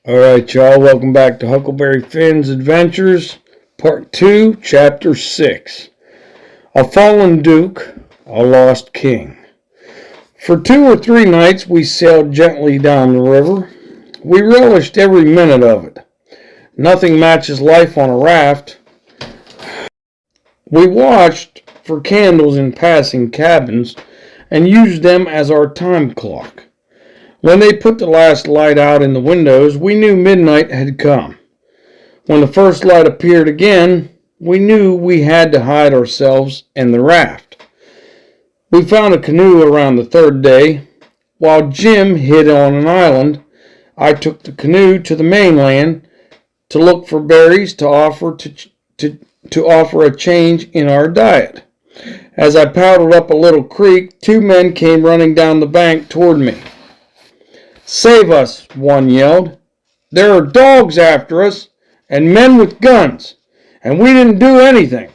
Alright, y'all, welcome back to Huckleberry Finn's Adventures, Part 2, Chapter 6. A Fallen Duke, a Lost King. For 2 or 3 nights we sailed gently down the river. We relished every minute of it. Nothing matches life on a raft. We watched for candles in passing cabins and used them as our time clock. When they put the last light out in the windows, we knew midnight had come. When the first light appeared again, we knew we had to hide ourselves in the raft. We found a canoe around the 3rd day. While Jim hid on an island, I took the canoe to the mainland to look for berries to offer a change in our diet. As I paddled up a little creek, 2 men came running down the bank toward me. "Save us," one yelled. "There are dogs after us, and men with guns, and we didn't do anything.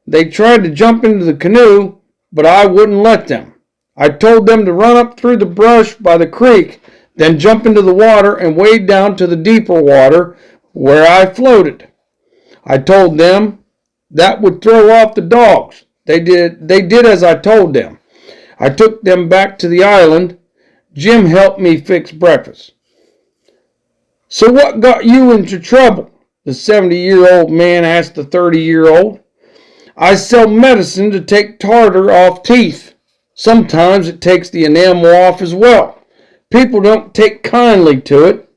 They tried to jump into the canoe, but I wouldn't let them. I told them to run up through the brush by the creek, then jump into the water and wade down to the deeper water where I floated. I told them that would throw off the dogs. They did as I told them. I took them back to the island. Jim helped me fix breakfast." "So what got you into trouble?" the 70-year-old man asked the 30-year-old. "I sell medicine to take tartar off teeth. Sometimes it takes the enamel off as well. People don't take kindly to it.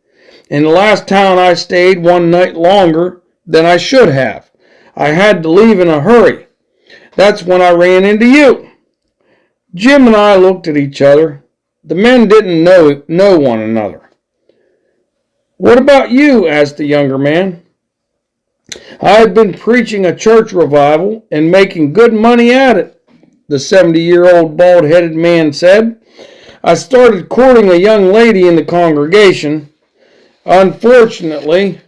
In the last town I stayed 1 night longer than I should have. I had to leave in a hurry. That's when I ran into you." Jim and I looked at each other. The men didn't know one another. "What about you?" asked the younger man. "I have been preaching a church revival and making good money at it," the 70-year-old bald-headed man said. "I started courting a young lady in the congregation. Unfortunately,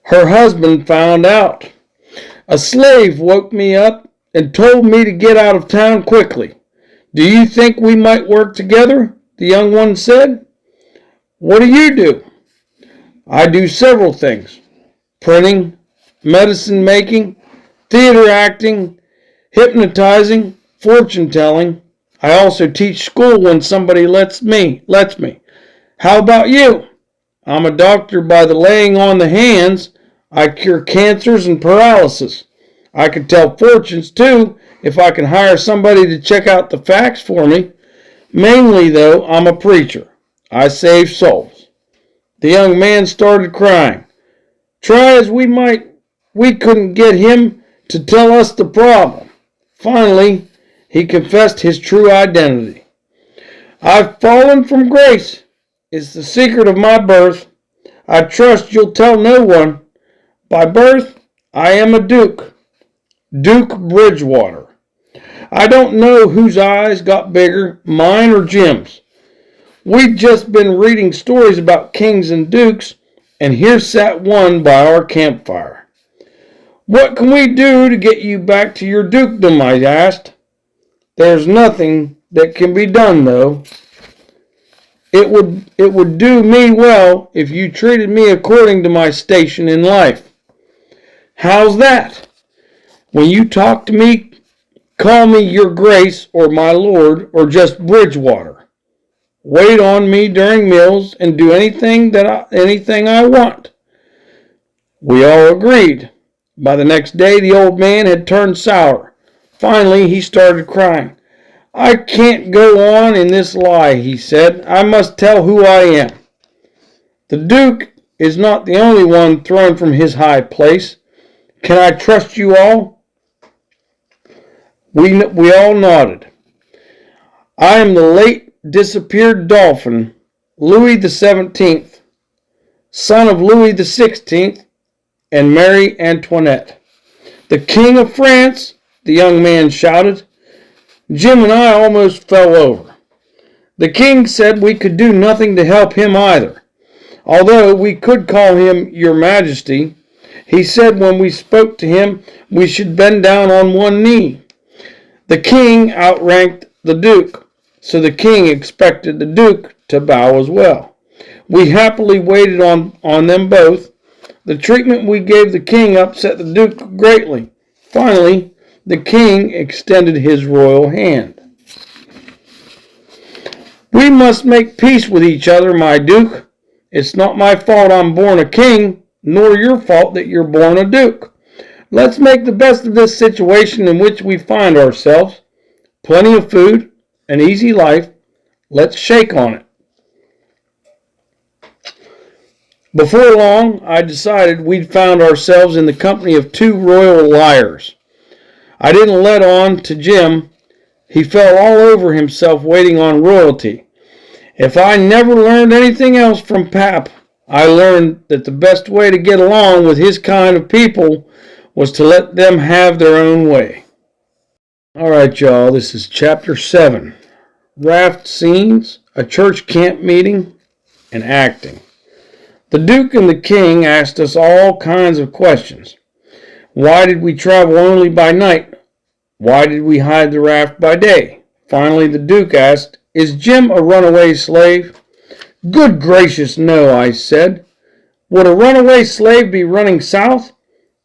her husband found out. A slave woke me up and told me to get out of town quickly. Do you think we might work together?" the young one said. "What do you do?" "I do several things. Printing, medicine making, theater acting, hypnotizing, fortune telling. I also teach school when somebody lets me. How about you?" "I'm a doctor by the laying on the hands. I cure cancers and paralysis. I can tell fortunes too, if I can hire somebody to check out the facts for me. Mainly, though, I'm a preacher. I save souls." The young man started crying. Try as we might, we couldn't get him to tell us the problem. Finally, he confessed his true identity. "I've fallen from grace. It's the secret of my birth. I trust you'll tell no one. By birth, I am a duke. Duke Bridgewater. I don't know whose eyes got bigger, mine or Jim's. We'd just been reading stories about kings and dukes, and here sat one by our campfire." "What can we do to get you back to your dukedom?" I asked. "There's nothing that can be done, though. It would do me well if you treated me according to my station in life." "How's that?" "When you talk to me, call me your grace or my lord or just Bridgewater. Wait on me during meals and do anything I want." We all agreed. By the next day the old man had turned sour. Finally he started crying. "I can't go on in this lie," he said. "I must tell who I am. The Duke is not the only one thrown from his high place. Can I trust you all?" We all nodded. "I am the late disappeared Dauphin, Louis the 17th, son of Louis the 16th and Marie Antoinette." "The King of France!" the young man shouted. Jim and I almost fell over. The king said we could do nothing to help him either, although we could call him Your Majesty. He said when we spoke to him we should bend down on one knee. The king outranked the duke, so the king expected the duke to bow as well. We happily waited on them both. The treatment we gave the king upset the Duke greatly. Finally, the king extended his royal hand. We must make peace with each other, my Duke. It's not my fault I'm born a king, nor your fault that you're born a duke. Let's make the best of this situation in which we find ourselves. Plenty of food, an easy life. Let's shake on it. Before long, I decided we'd found ourselves in the company of two royal liars. I didn't let on to Jim. He fell all over himself waiting on royalty. If I never learned anything else from Pap, I learned that the best way to get along with his kind of people was to let them have their own way. All right, y'all, this is Chapter 7. Raft Scenes, a Church Camp Meeting, and Acting. The Duke and the King asked us all kinds of questions. Why did we travel only by night? Why did we hide the raft by day? Finally, the Duke asked, Is Jim a runaway slave? Good gracious, no, I said. Would a runaway slave be running south?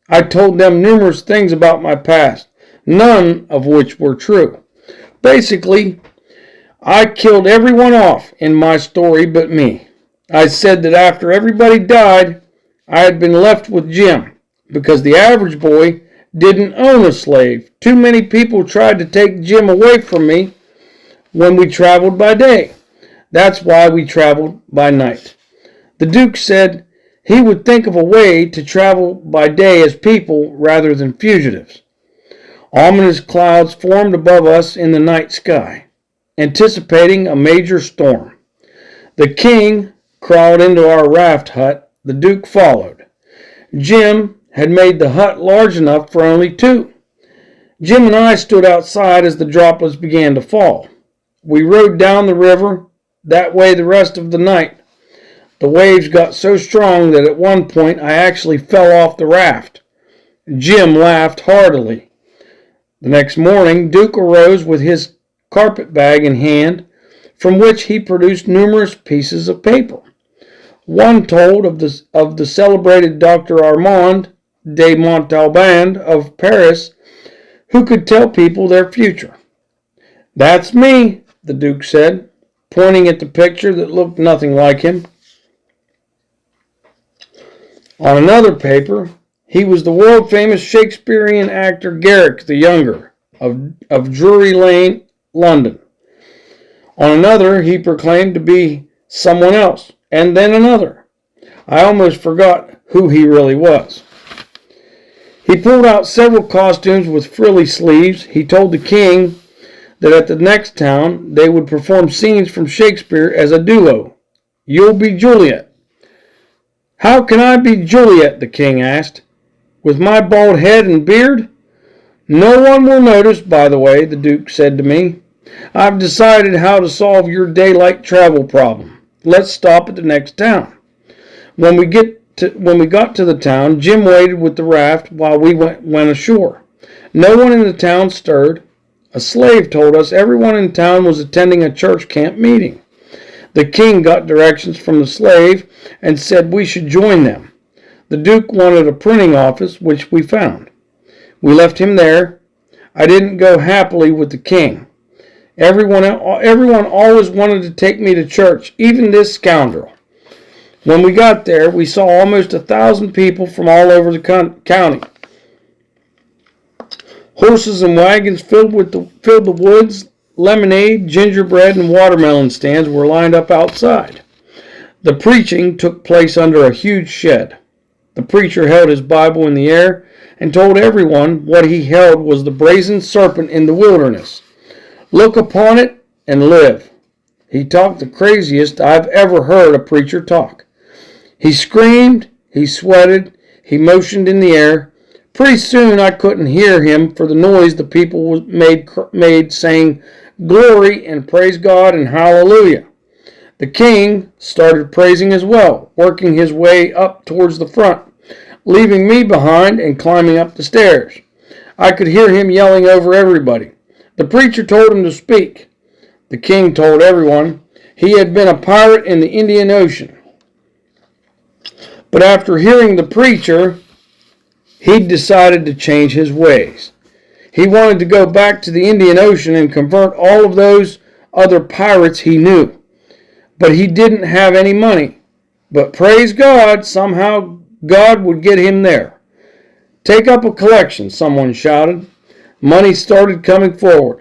I told them numerous things about my past, none of which were true. Basically, I killed everyone off in my story but me. I said that after everybody died, I had been left with Jim, because the average boy didn't own a slave. Too many people tried to take Jim away from me when we traveled by day. That's why we traveled by night. The Duke said he would think of a way to travel by day as people rather than fugitives. Ominous clouds formed above us in the night sky, anticipating a major storm. The king crawled into our raft hut. The Duke followed. Jim had made the hut large enough for only two. Jim and I stood outside as the droplets began to fall. We rode down the river that way the rest of the night. The waves got so strong that at one point I actually fell off the raft. Jim laughed heartily. The next morning, Duke arose with his carpet bag in hand, from which he produced numerous pieces of paper. One told of the celebrated Dr. Armand de Montalban of Paris, who could tell people their future. That's me, the Duke said, pointing at the picture that looked nothing like him. On another paper, he was the world-famous Shakespearean actor Garrick the Younger of Drury Lane, London. On another, he proclaimed to be someone else, and then another. I almost forgot who he really was. He pulled out several costumes with frilly sleeves. He told the king that at the next town they would perform scenes from Shakespeare as a duo. You'll be Juliet. How can I be Juliet? The king asked. With my bald head and beard? No one will notice, by the way, the Duke said to me. I've decided how to solve your daylight travel problem. Let's stop at the next town. When we got to the town, Jim waited with the raft while we went ashore. No one in the town stirred. A slave told us everyone in town was attending a church camp meeting. The king got directions from the slave and said we should join them. The Duke wanted a printing office, which we found. We left him there. I didn't go happily with the king. Everyone always wanted to take me to church, even this scoundrel. When we got there, we saw almost 1,000 people from all over the county. Horses and wagons filled the woods. Lemonade, gingerbread, and watermelon stands were lined up outside. The preaching took place under a huge shed. The preacher held his Bible in the air and told everyone what he held was the brazen serpent in the wilderness. Look upon it and live. He talked the craziest I've ever heard a preacher talk. He screamed, he sweated, he motioned in the air. Pretty soon I couldn't hear him for the noise the people made saying glory and praise God and hallelujah. The king started praising as well, working his way up towards the front, leaving me behind and climbing up the stairs. I could hear him yelling over everybody. The preacher told him to speak. The king told everyone he had been a pirate in the Indian Ocean. But after hearing the preacher, he'd decided to change his ways. He wanted to go back to the Indian Ocean and convert all of those other pirates he knew. But he didn't have any money. But praise God, somehow God would get him there. "Take up a collection," someone shouted. Money started coming forward.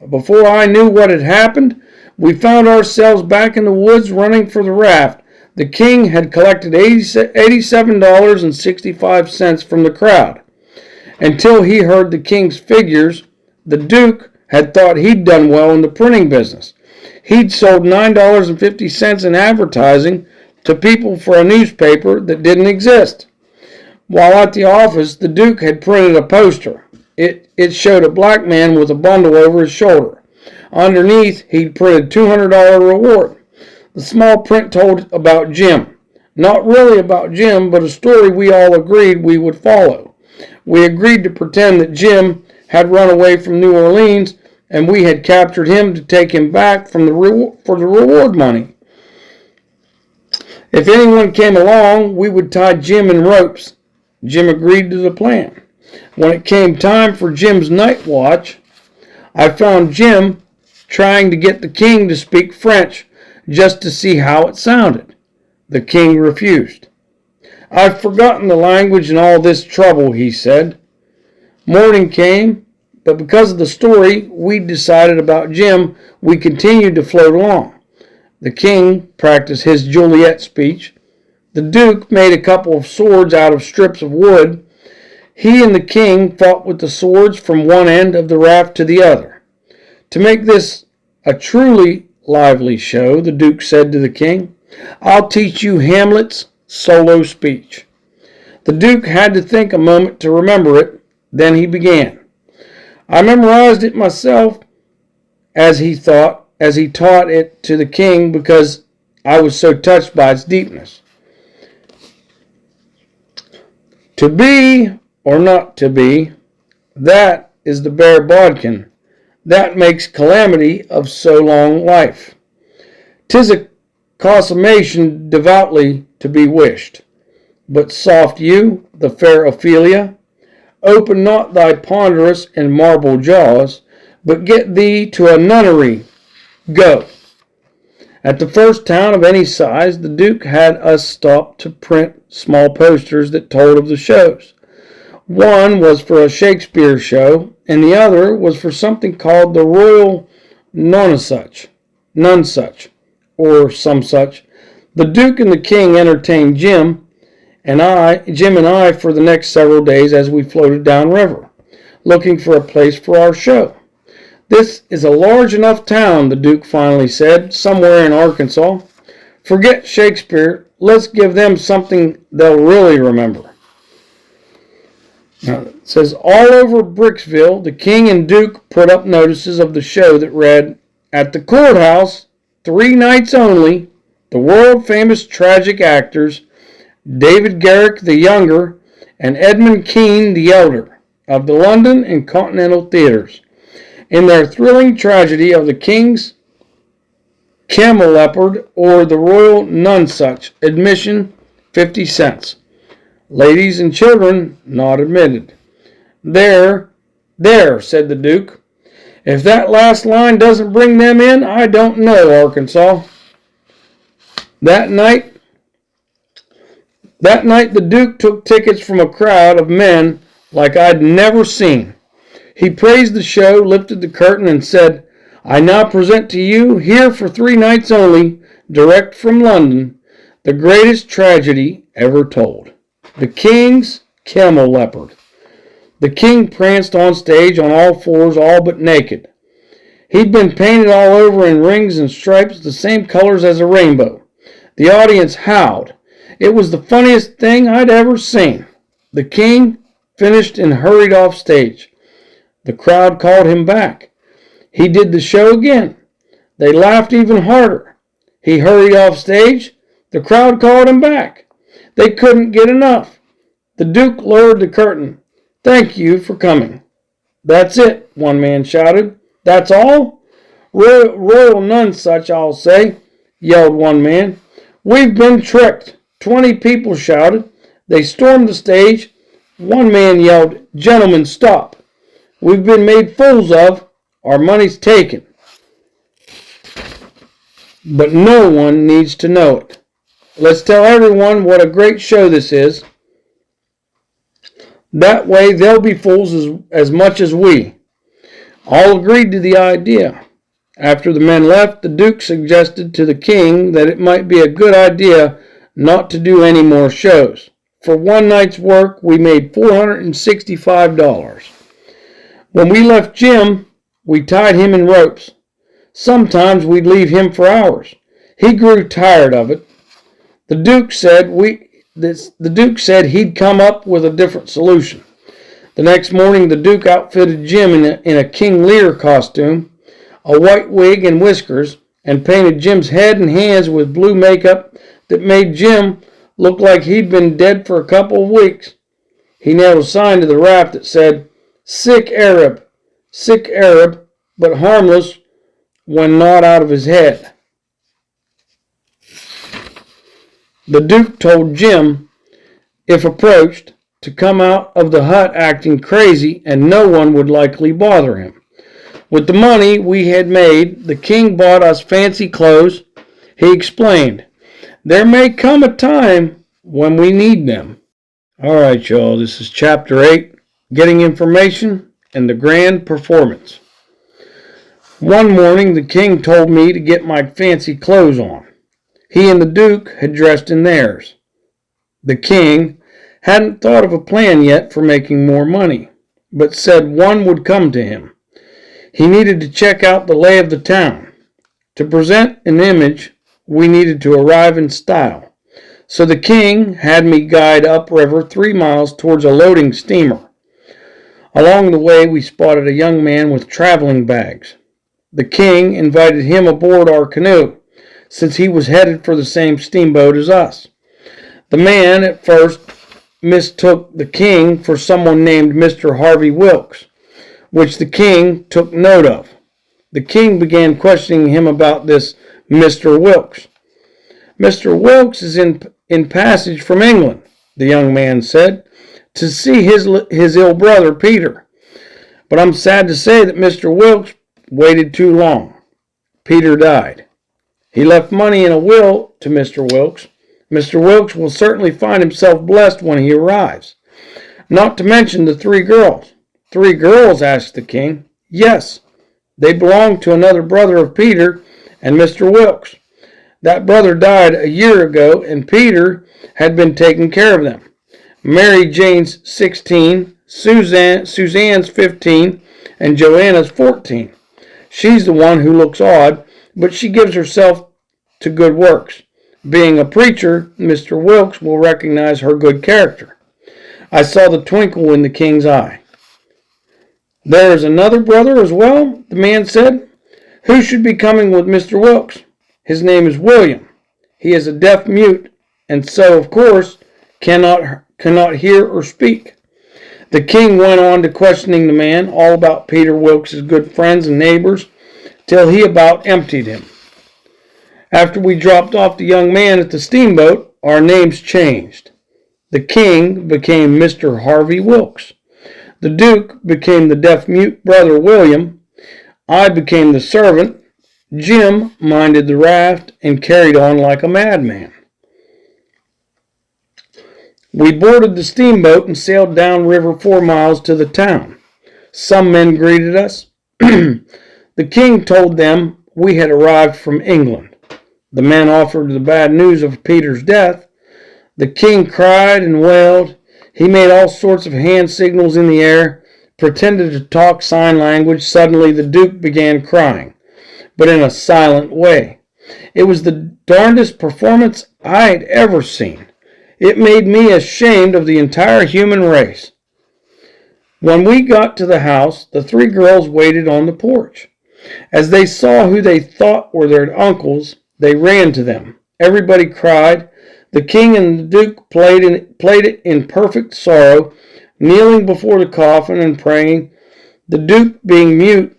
Before I knew what had happened, we found ourselves back in the woods running for the raft. The king had collected $87.65 from the crowd. Until he heard the king's figures, the Duke had thought he'd done well in the printing business. He'd sold $9.50 in advertising to people for a newspaper that didn't exist. While at the office, the Duke had printed a poster. It showed a black man with a bundle over his shoulder. Underneath, he'd printed $200 reward. The small print told about Jim. Not really about Jim, but a story we all agreed we would follow. We agreed to pretend that Jim had run away from New Orleans and we had captured him to take him back for the reward money. If anyone came along, we would tie Jim in ropes. Jim agreed to the plan. When it came time for Jim's night watch, I found Jim trying to get the king to speak French just to see how it sounded. The king refused. "I've forgotten the language in all this trouble," he said. Morning came, but because of the story we'd decided about Jim, we continued to float along. The king practiced his Juliet speech. The Duke made a couple of swords out of strips of wood. He and the king fought with the swords from one end of the raft to the other. To make this a truly lively show, the Duke said to the king, "I'll teach you Hamlet's solo speech." The Duke had to think a moment to remember it. Then he began. I memorized it myself as he taught it to the king because I was so touched by its deepness. "To be or not to be, that is the bare bodkin. That makes calamity of so long life. 'Tis a consummation devoutly to be wished. But soft you, the fair Ophelia, open not thy ponderous and marble jaws, but get thee to a nunnery. Go." At the first town of any size, the Duke had us stop to print small posters that told of the shows. One was for a Shakespeare show, and the other was for something called the Royal Nonsuch, or some such. The Duke and the King entertained Jim and I for the next several days as we floated downriver, looking for a place for our show. "This is a large enough town," the Duke finally said, "somewhere in Arkansas. Forget Shakespeare. Let's give them something they'll really remember." Now, it says, all over Bricksville, the King and Duke put up notices of the show that read, "At the courthouse, 3 nights only, the world-famous tragic actors, David Garrick the Younger and Edmund Kean the Elder, of the London and Continental theaters, in their thrilling tragedy of the King's Camelopard or the Royal Nonsuch. Admission 50 cents. Ladies and children not admitted." There, said the Duke. "If that last line doesn't bring them in, I don't know, Arkansas." That night the Duke took tickets from a crowd of men like I'd never seen. He praised the show, lifted the curtain, and said, "I now present to you, here for 3 nights only, direct from London, the greatest tragedy ever told. The King's Camelopard." The king pranced on stage on all fours, all but naked. He'd been painted all over in rings and stripes, the same colors as a rainbow. The audience howled. It was the funniest thing I'd ever seen. The king finished and hurried off stage. The crowd called him back. He did the show again. They laughed even harder. He hurried off stage. The crowd called him back. They couldn't get enough. The Duke lowered the curtain. "Thank you for coming." "That's it," one man shouted. "That's all?" Royal Nonsuch, I'll say," yelled one man. "We've been tricked. 20 people shouted. They stormed the stage. One man yelled, "Gentlemen, stop. We've been made fools of. Our money's taken." But no one needs to know it. Let's tell everyone what a great show this is. That way they'll be fools as much as we. All agreed to the idea. After the men left, the Duke suggested to the king that it might be a good idea not to do any more shows. For one night's work, we made $465. When we left Jim, we tied him in ropes. Sometimes we'd leave him for hours. He grew tired of it. The Duke said he'd come up with a different solution. The next morning, the Duke outfitted Jim in a King Lear costume, a white wig and whiskers, and painted Jim's head and hands with blue makeup that made Jim look like he'd been dead for a couple of weeks. He nailed a sign to the raft that said, sick Arab, but harmless when not out of his head." The Duke told Jim, if approached, to come out of the hut acting crazy and no one would likely bother him. With the money we had made, the king bought us fancy clothes. He explained, "There may come a time when we need them." All right, y'all, this is Chapter 8, Getting Information and the Grand Performance. One morning, the king told me to get my fancy clothes on. He and the Duke had dressed in theirs. The king hadn't thought of a plan yet for making more money, but said one would come to him. He needed to check out the lay of the town. To present an image, we needed to arrive in style. So the king had me guide upriver 3 miles towards a loading steamer. Along the way, we spotted a young man with traveling bags. The king invited him aboard our canoe, since he was headed for the same steamboat as us. The man at first mistook the king for someone named Mr. Harvey Wilkes, which the king took note of. The king began questioning him about this Mr. Wilkes. "Mr. Wilkes is in passage from England," the young man said, "to see his ill brother Peter. But I'm sad to say that Mr. Wilkes waited too long. Peter died. He left money in a will to Mr. Wilkes. Mr. Wilkes will certainly find himself blessed when he arrives. Not to mention the 3 girls. 3 girls? Asked the king. Yes. They belong to another brother of Peter and Mr. Wilkes. That brother died a year ago, and Peter had been taking care of them. Mary Jane's 16, Suzanne's 15, and Joanna's 14. She's the one who looks odd, but she gives herself to good works. Being a preacher, Mr. Wilkes will recognize her good character." I saw the twinkle in the king's eye. "There is another brother as well?" the man said. "Who should be coming with Mr. Wilkes?" "His name is William. He is a deaf mute, and so, of course, cannot hear or speak." The king went on to questioning the man all about Peter Wilkes' good friends and neighbors, till he about emptied him. After we dropped off the young man at the steamboat, our names changed. The king became Mr. Harvey Wilkes. The Duke became the deaf-mute brother William. I became the servant. Jim minded the raft and carried on like a madman. We boarded the steamboat and sailed downriver 4 miles to the town. Some men greeted us. The king told them we had arrived from England. The men offered the bad news of Peter's death. The king cried and wailed. He made all sorts of hand signals in the air, pretended to talk sign language. Suddenly the Duke began crying, but in a silent way. It was the darndest performance I had ever seen. It made me ashamed of the entire human race. When we got to the house, the 3 girls waited on the porch. As they saw who they thought were their uncles, they ran to them. Everybody cried. The king and the Duke played it in perfect sorrow, kneeling before the coffin and praying. The Duke, being mute,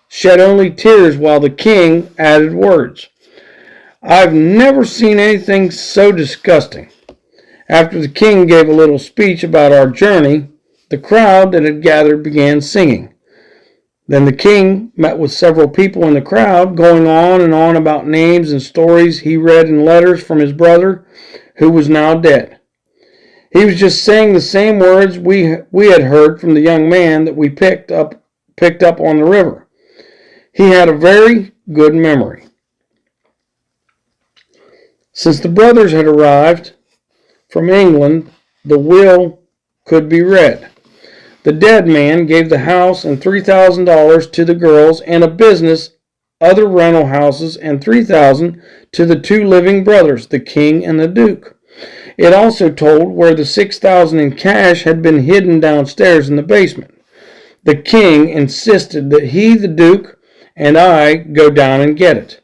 shed only tears while the king added words. I've never seen anything so disgusting. After the king gave a little speech about our journey, the crowd that had gathered began singing. Then the king met with several people in the crowd, going on and on about names and stories he read in letters from his brother, who was now dead. He was just saying the same words we had heard from the young man that we picked up on the river. He had a very good memory. Since the brothers had arrived from England, the will could be read. The dead man gave the house and $3,000 to the girls and a business, other rental houses, and $3,000 to the two living brothers, the king and the duke. It also told where the $6,000 in cash had been hidden downstairs in the basement. The king insisted that he, the duke, and I go down and get it.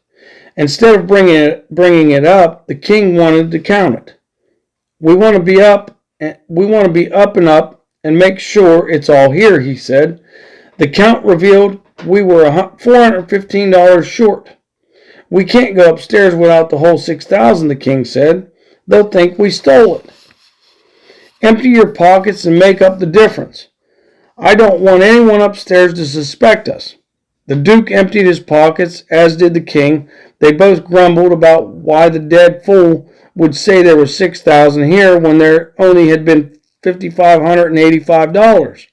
Instead of bringing it up, the king wanted to count it. We want to be up and up and make sure it's all here, he said. The count revealed we were $415 short. We can't go upstairs without the whole $6,000, the king said. They'll think we stole it. Empty your pockets and make up the difference. I don't want anyone upstairs to suspect us. The duke emptied his pockets, as did the king. They both grumbled about why the dead fool would say there was $6,000 here when there only had been $5,585.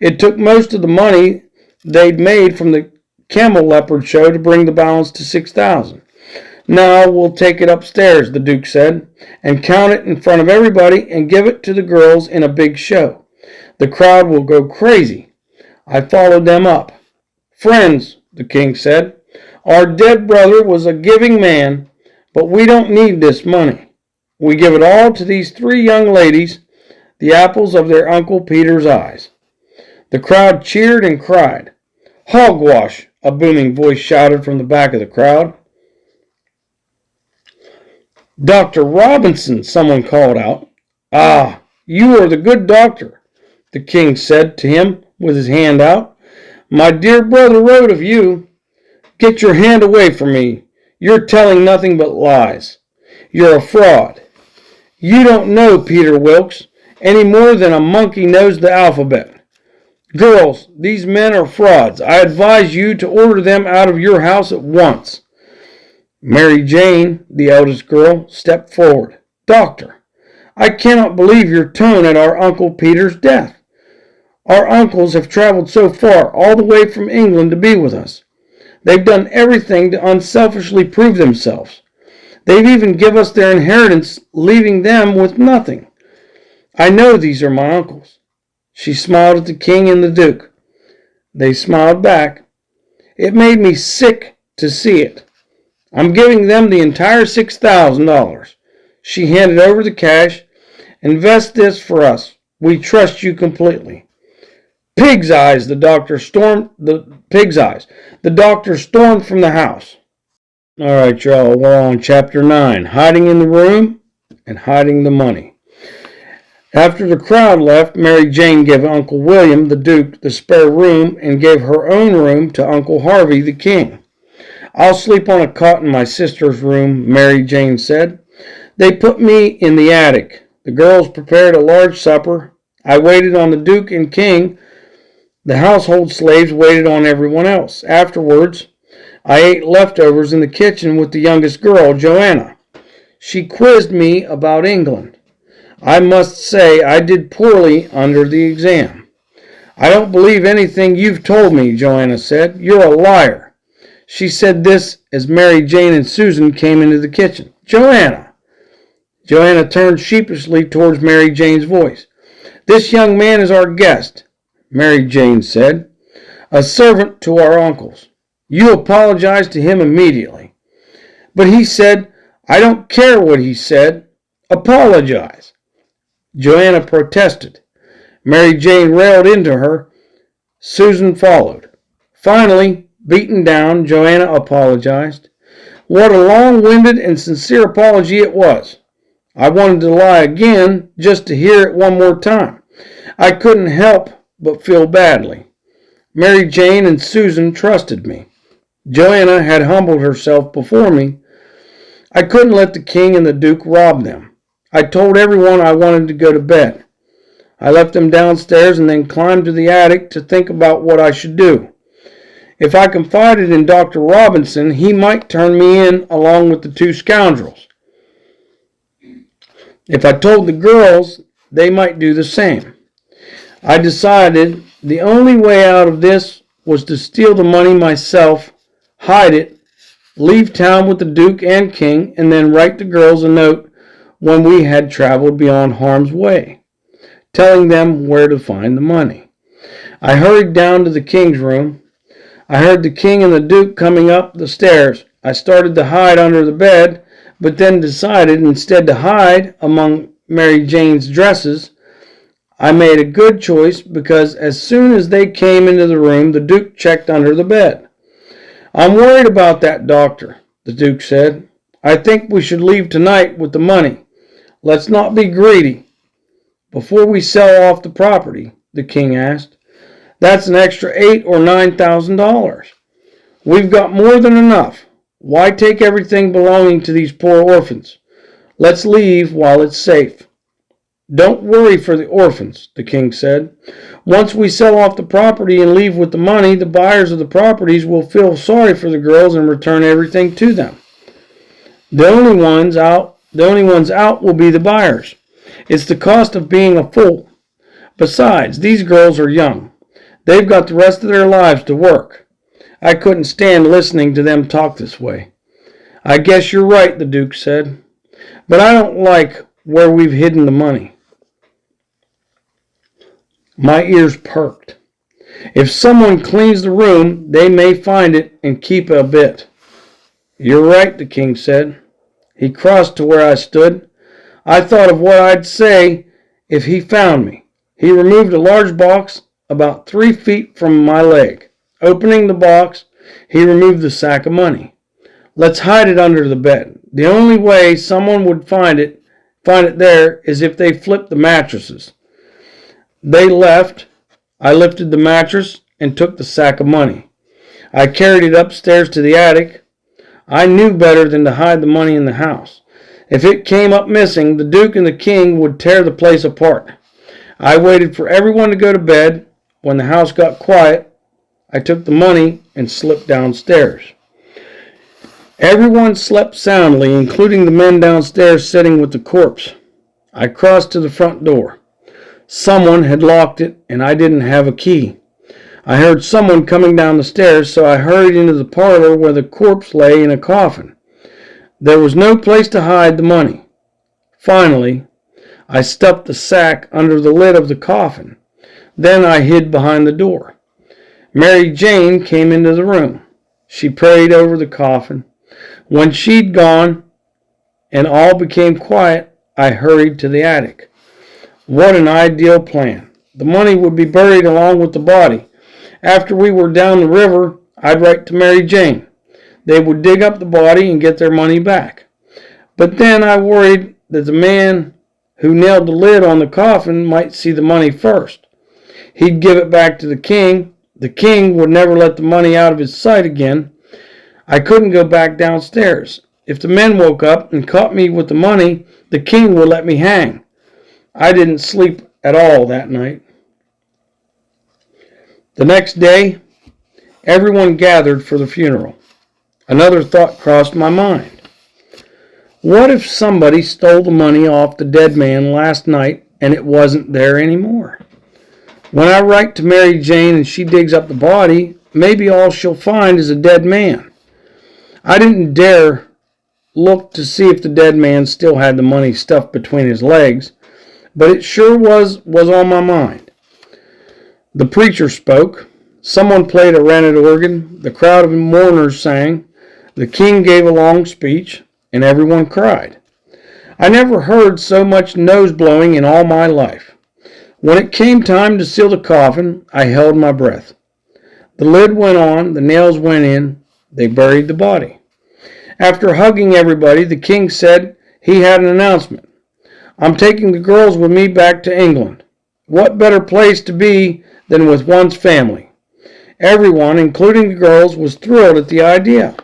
It took most of the money they'd made from the camel leopard show to bring the balance to $6,000. Now we'll take it upstairs, the duke said, and count it in front of everybody and give it to the girls in a big show. The crowd will go crazy. I followed them up. Friends, the king said, our dead brother was a giving man, but we don't need this money. We give it all to these three young ladies, the apples of their Uncle Peter's eyes. The crowd cheered and cried. Hogwash, a booming voice shouted from the back of the crowd. Dr. Robinson, someone called out. Ah, you are the good doctor, the king said to him with his hand out. My dear brother wrote of you. Get your hand away from me. You're telling nothing but lies. You're a fraud. You don't know Peter Wilkes any more than a monkey knows the alphabet. Girls, these men are frauds. I advise you to order them out of your house at once. Mary Jane, the eldest girl, stepped forward. Doctor, I cannot believe your tone at our Uncle Peter's death. Our uncles have traveled so far, all the way from England to be with us. They've done everything to unselfishly prove themselves. They've even given us their inheritance, leaving them with nothing. I know these are my uncles. She smiled at the king and the duke. They smiled back. It made me sick to see it. I'm giving them the entire $6,000. She handed over the cash. Invest this for us. We trust you completely. Pig's eyes, the doctor stormed from the house. All right, y'all, we're on chapter 9, hiding in the room and hiding the money. After the crowd left, Mary Jane gave Uncle William, the Duke, the spare room and gave her own room to Uncle Harvey, the King. I'll sleep on a cot in my sister's room, Mary Jane said. They put me in the attic. The girls prepared a large supper. I waited on the Duke and King. The household slaves waited on everyone else. Afterwards, I ate leftovers in the kitchen with the youngest girl, Joanna. She quizzed me about England. I must say I did poorly under the exam. I don't believe anything you've told me, Joanna said. You're a liar. She said this as Mary Jane and Susan came into the kitchen. Joanna turned sheepishly towards Mary Jane's voice. This young man is our guest, Mary Jane said. A servant to our uncles. You apologize to him immediately. But he said, I don't care what he said. Apologize. Joanna protested. Mary Jane railed into her. Susan followed. Finally, beaten down, Joanna apologized. What a long-winded and sincere apology it was. I wanted to lie again just to hear it one more time. I couldn't help but feel badly. Mary Jane and Susan trusted me. Joanna had humbled herself before me. I couldn't let the king and the duke rob them. I told everyone I wanted to go to bed. I left them downstairs and then climbed to the attic to think about what I should do. If I confided in Dr. Robinson, he might turn me in along with the two scoundrels. If I told the girls, they might do the same. I decided the only way out of this was to steal the money myself, hide it, leave town with the Duke and King, and then write the girls a note when we had traveled beyond harm's way, telling them where to find the money. I hurried down to the King's room. I heard the King and the Duke coming up the stairs. I started to hide under the bed, but then decided instead to hide among Mary Jane's dresses. I made a good choice because as soon as they came into the room, the Duke checked under the bed. "I'm worried about that doctor," the Duke said. "I think we should leave tonight with the money. Let's not be greedy." "Before we sell off the property?" the King asked. "That's an extra $8,000 or $9,000. We've got more than enough. Why take everything belonging to these poor orphans? Let's leave while it's safe." "Don't worry for the orphans," the King said. "Once we sell off the property and leave with the money, the buyers of the properties will feel sorry for the girls and return everything to them. The only ones out will be the buyers. It's the cost of being a fool. Besides, these girls are young. They've got the rest of their lives to work." I couldn't stand listening to them talk this way. "I guess you're right," the Duke said. "But I don't like where we've hidden the money." My ears perked. "If someone cleans the room, they may find it and keep a bit." "You're right," the King said. He crossed to where I stood. I thought of what I'd say if he found me. He removed a large box about 3 feet from my leg. Opening the box, he removed the sack of money. "Let's hide it under the bed. The only way someone would find it there is if they flipped the mattresses." They left. I lifted the mattress and took the sack of money. I carried it upstairs to the attic. I knew better than to hide the money in the house. If it came up missing, the Duke and the King would tear the place apart. I waited for everyone to go to bed. When the house got quiet, I took the money and slipped downstairs. Everyone slept soundly, including the men downstairs sitting with the corpse. I crossed to the front door. Someone had locked it, and I didn't have a key. I heard someone coming down the stairs, so I hurried into the parlor where the corpse lay in a coffin. There was no place to hide the money. Finally, I stuffed the sack under the lid of the coffin. Then I hid behind the door. Mary Jane came into the room. She prayed over the coffin. When she'd gone and all became quiet, I hurried to the attic. What an ideal plan. The money would be buried along with the body. After we were down the river, I'd write to Mary Jane. They would dig up the body and get their money back. But then I worried that the man who nailed the lid on the coffin might see the money first. He'd give it back to the King. The King would never let the money out of his sight again. I couldn't go back downstairs. If the men woke up and caught me with the money, the King would let me hang. I didn't sleep at all that night. The next day, everyone gathered for the funeral. Another thought crossed my mind. What if somebody stole the money off the dead man last night and it wasn't there anymore? When I write to Mary Jane and she digs up the body, maybe all she'll find is a dead man. I didn't dare look to see if the dead man still had the money stuffed between his legs, but it sure was on my mind. The preacher spoke. Someone played a rented organ. The crowd of mourners sang. The King gave a long speech, and everyone cried. I never heard so much nose blowing in all my life. When it came time to seal the coffin, I held my breath. The lid went on, the nails went in, they buried the body. After hugging everybody, the King said he had an announcement. "I'm taking the girls with me back to England. What better place to be than with one's family?" Everyone, including the girls, was thrilled at the idea.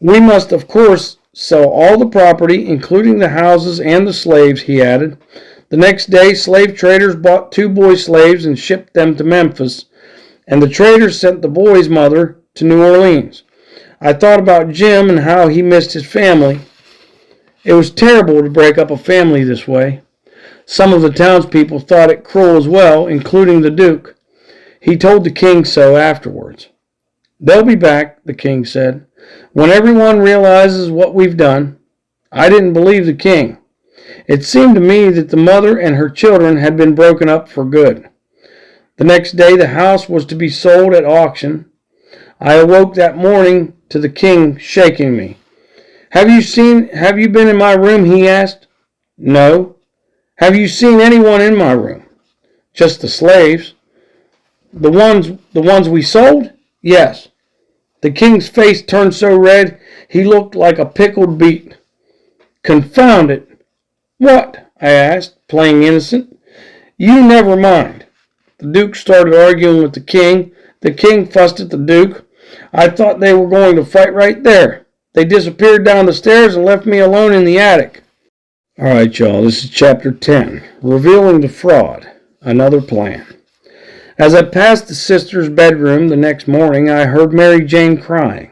We must, of course, sell all the property, including the houses and the slaves, he added. The next day, slave traders bought 2 boy slaves and shipped them to Memphis, and the traders sent the boy's mother to New Orleans. I thought about Jim and how he missed his family. It was terrible to break up a family this way. Some of the townspeople thought it cruel as well, including the Duke. He told the king so afterwards. They'll be back, the king said, when everyone realizes what we've done. I didn't believe the king. It seemed to me that the mother and her children had been broken up for good. The next day the house was to be sold at auction. I awoke that morning to the king shaking me. Have you been in my room? He asked. No. Have you seen anyone in my room? Just the slaves. The ones we sold? Yes. The king's face turned so red he looked like a pickled beet. Confound it. What? I asked, playing innocent. You never mind. The Duke started arguing with the king. The king fussed at the Duke. I thought they were going to fight right there. They disappeared down the stairs and left me alone in the attic. All right, y'all, this is chapter 10, Revealing the Fraud, Another Plan. As I passed the sister's bedroom the next morning, I heard Mary Jane crying.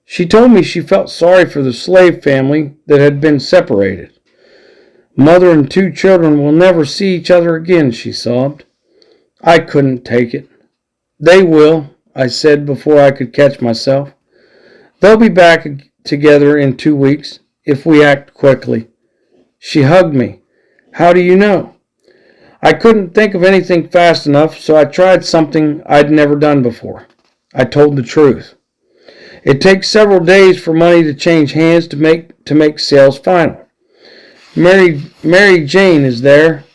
She told me she felt sorry for the slave family that had been separated. Mother and 2 children will never see each other again, she sobbed. I couldn't take it. They will, I said before I could catch myself. They'll be back together in 2 weeks, if we act quickly. She hugged me. How do you know? I couldn't think of anything fast enough, so I tried something I'd never done before. I told the truth. It takes several days for money to change hands to make sales final. Mary Jane is there.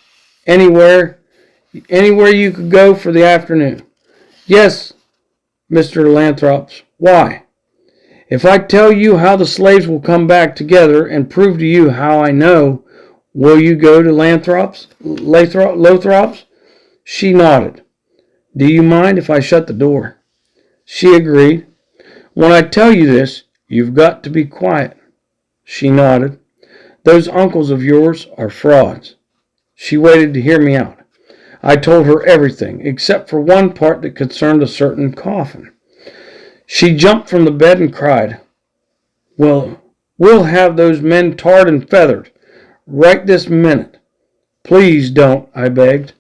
Anywhere you could go for the afternoon. Yes, Mr. Lanthrops. Why? If I tell you how the slaves will come back together and prove to you how I know, will you go to Lothrop's? She nodded. Do you mind if I shut the door? She agreed. When I tell you this, you've got to be quiet. She nodded. Those uncles of yours are frauds. She waited to hear me out. I told her everything, except for one part that concerned a certain coffin. She jumped from the bed and cried, Well, we'll have those men tarred and feathered. Right this minute. Please don't, I begged.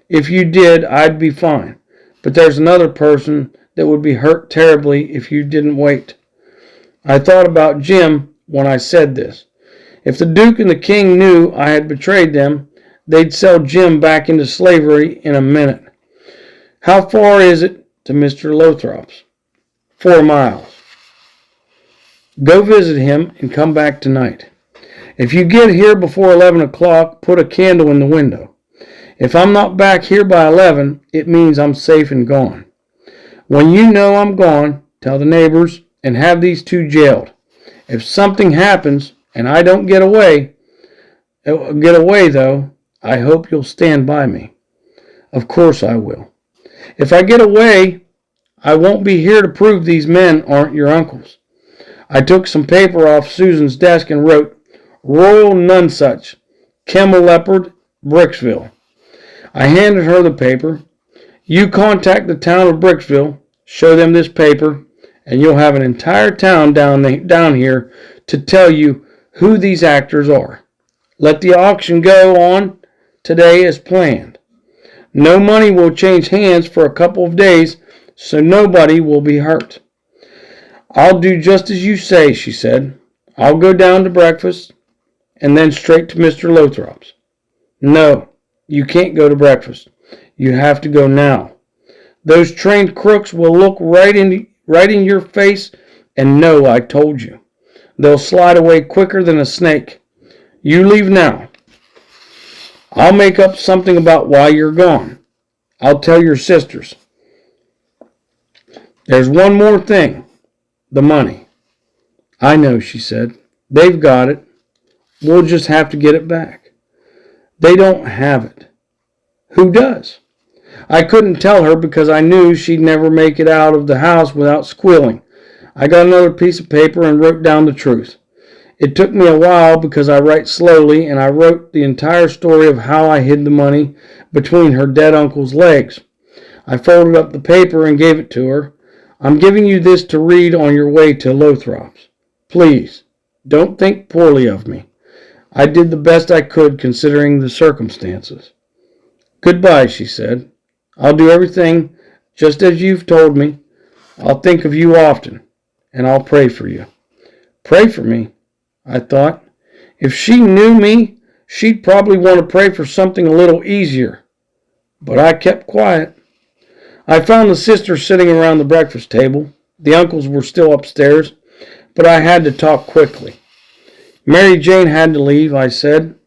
If you did, I'd be fine. But there's another person that would be hurt terribly if you didn't wait. I thought about Jim when I said this. If the Duke and the King knew I had betrayed them, they'd sell Jim back into slavery in a minute. How far is it to Mr. Lothrop's? 4 miles. Go visit him and come back tonight. If you get here before 11 o'clock, put a candle in the window. If I'm not back here by 11, it means I'm safe and gone. When you know I'm gone, tell the neighbors and have these 2 jailed. If something happens and I don't get away though, I hope you'll stand by me. Of course I will. If I get away, I won't be here to prove these men aren't your uncles. I took some paper off Susan's desk and wrote, Royal Nonesuch, Camel Leopard, Bricksville. I handed her the paper. You contact the town of Bricksville, show them this paper, and you'll have an entire town down here to tell you who these actors are. Let the auction go on today as planned. No money will change hands for a couple of days, so nobody will be hurt. I'll do just as you say, she said. I'll go down to breakfast and then straight to Mr. Lothrop's. No, you can't go to breakfast. You have to go now. Those trained crooks will look right in your face and know I told you. They'll slide away quicker than a snake. You leave now. I'll make up something about why you're gone. I'll tell your sisters. There's one more thing. The money. I know, she said. They've got it. We'll just have to get it back. They don't have it. Who does? I couldn't tell her because I knew she'd never make it out of the house without squealing. I got another piece of paper and wrote down the truth. It took me a while because I write slowly, and I wrote the entire story of how I hid the money between her dead uncle's legs. I folded up the paper and gave it to her. I'm giving you this to read on your way to Lothrop's. Please, don't think poorly of me. I did the best I could considering the circumstances. Goodbye, she said. I'll do everything just as you've told me. I'll think of you often, and I'll pray for you. Pray for me, I thought. If she knew me, she'd probably want to pray for something a little easier. But I kept quiet. I found the sisters sitting around the breakfast table. The uncles were still upstairs, but I had to talk quickly. Mary Jane had to leave, I said.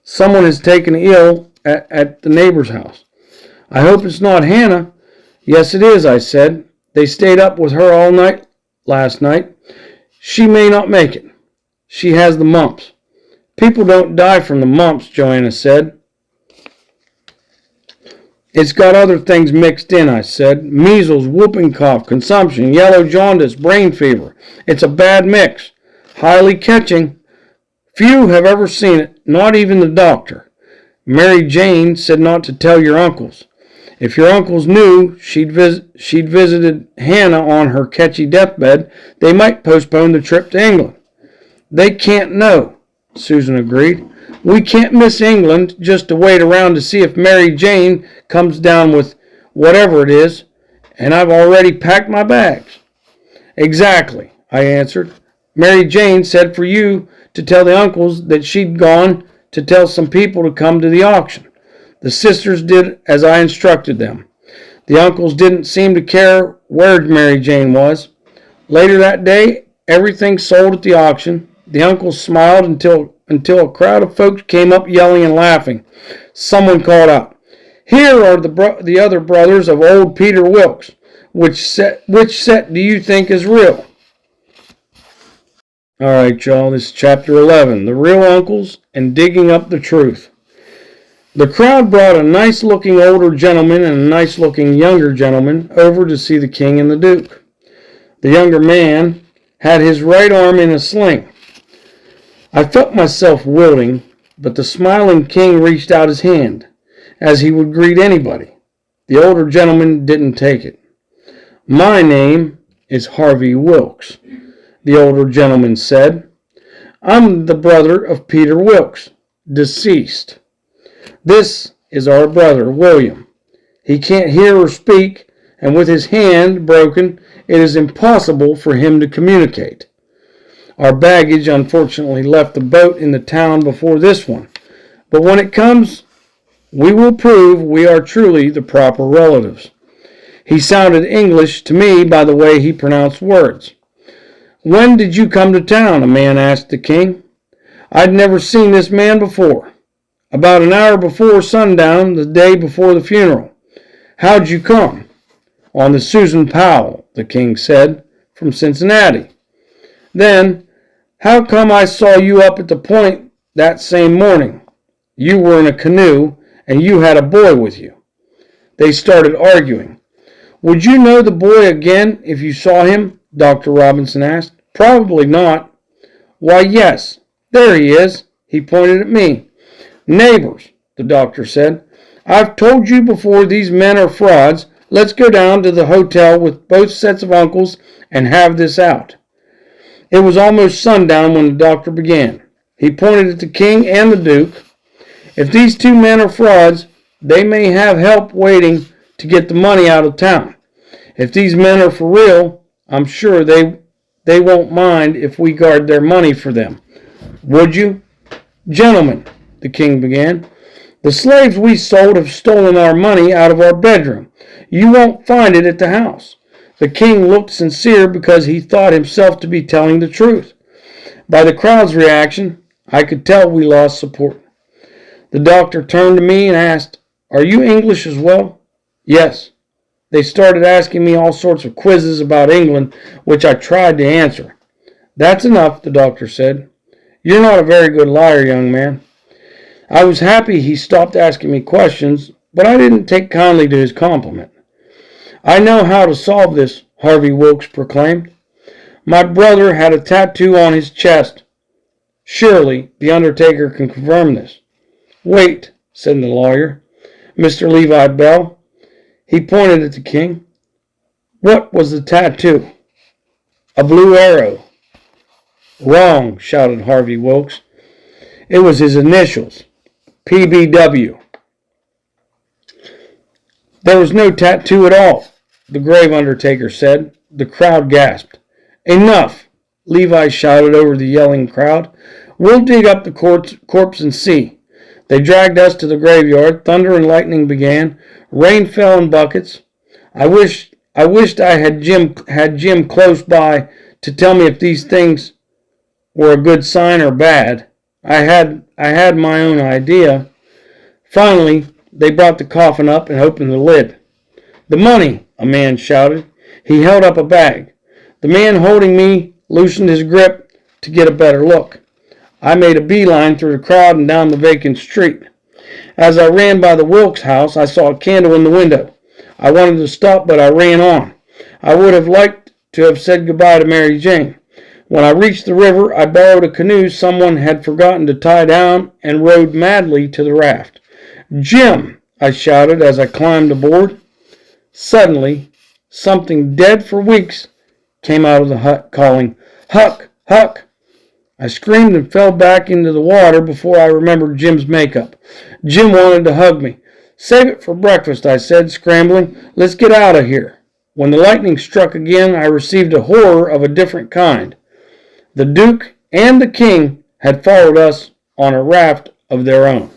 Someone has taken ill at the neighbor's house. I hope it's not Hannah. Yes, it is, I said. They stayed up with her all night last night. She may not make it. She has the mumps. People don't die from the mumps, Joanna said. It's got other things mixed in, I said. Measles, whooping cough, consumption, yellow jaundice, brain fever. It's a bad mix. Highly catching. Few have ever seen it, not even the doctor. Mary Jane said not to tell your uncles. If your uncles knew she'd visited Hannah on her catchy deathbed, they might postpone the trip to England. They can't know, Susan agreed. We can't miss England just to wait around to see if Mary Jane comes down with whatever it is, and I've already packed my bags. Exactly, I answered. Mary Jane said for you to tell the uncles that she'd gone to tell some people to come to the auction. The sisters did as I instructed them. The uncles didn't seem to care where Mary Jane was. Later that day, everything sold at the auction. The uncles smiled until a crowd of folks came up yelling and laughing. Someone called out, "Here are the other brothers of old Peter Wilkes. Which set do you think is real?" All right, y'all, this is chapter 11, The Real Uncles and Digging Up the Truth. The crowd brought a nice-looking older gentleman and a nice-looking younger gentleman over to see the king and the duke. The younger man had his right arm in a sling. I felt myself wilting, but the smiling king reached out his hand, as he would greet anybody. The older gentleman didn't take it. My name is Harvey Wilkes, the older gentleman said. I'm the brother of Peter Wilkes, deceased. This is our brother, William. He can't hear or speak, and with his hand broken, it is impossible for him to communicate. Our baggage unfortunately left the boat in the town before this one, but when it comes, we will prove we are truly the proper relatives. He sounded English to me by the way he pronounced words. When did you come to town? A man asked the king. I'd never seen this man before. About an hour before sundown, the day before the funeral. How'd you come? On the Susan Powell, the king said, from Cincinnati. Then, how come I saw you up at the point that same morning? You were in a canoe, and you had a boy with you. They started arguing. Would you know the boy again if you saw him? Dr. Robinson asked. Probably not. Why, yes. There he is. He pointed at me. Neighbors, the doctor said. I've told you before these men are frauds. Let's go down to the hotel with both sets of uncles and have this out. It was almost sundown when the doctor began. He pointed at the king and the duke. If these two men are frauds, they may have help waiting to get the money out of town. If these men are for real, I'm sure they won't mind if we guard their money for them. Would you? Gentlemen, the king began, the slaves we sold have stolen our money out of our bedroom. You won't find it at the house. The king looked sincere because he thought himself to be telling the truth. By the crowd's reaction, I could tell we lost support. The doctor turned to me and asked, Are you English as well? Yes. They started asking me all sorts of quizzes about England, which I tried to answer. That's enough, the doctor said. You're not a very good liar, young man. I was happy he stopped asking me questions, but I didn't take kindly to his compliment. I know how to solve this, Harvey Wilkes proclaimed. My brother had a tattoo on his chest. Surely the undertaker can confirm this. Wait, said the lawyer. Mr. Levi Bell. He pointed at the king. What was the tattoo? A blue arrow. Wrong, shouted Harvey Wilkes. It was his initials, PBW. There was no tattoo at all, the grave undertaker said. The crowd gasped. Enough, Levi shouted over the yelling crowd. We'll dig up the corpse and see. They dragged us to the graveyard. Thunder and lightning began. Rain fell in buckets. I wished I had Jim close by to tell me if these things were a good sign or bad. I had my own idea. Finally, they brought the coffin up and opened the lid. The money, a man shouted. He held up a bag. The man holding me loosened his grip to get a better look. I made a beeline through the crowd and down the vacant street. As I ran by the Wilkes house, I saw a candle in the window. I wanted to stop, but I ran on. I would have liked to have said goodbye to Mary Jane. When I reached the river, I borrowed a canoe someone had forgotten to tie down and rowed madly to the raft. Jim, I shouted as I climbed aboard. Suddenly, something dead for weeks came out of the hut calling, Huck, Huck. I screamed and fell back into the water before I remembered Jim's makeup. Jim wanted to hug me. Save it for breakfast, I said, scrambling. Let's get out of here. When the lightning struck again, I received a horror of a different kind. The Duke and the King had followed us on a raft of their own.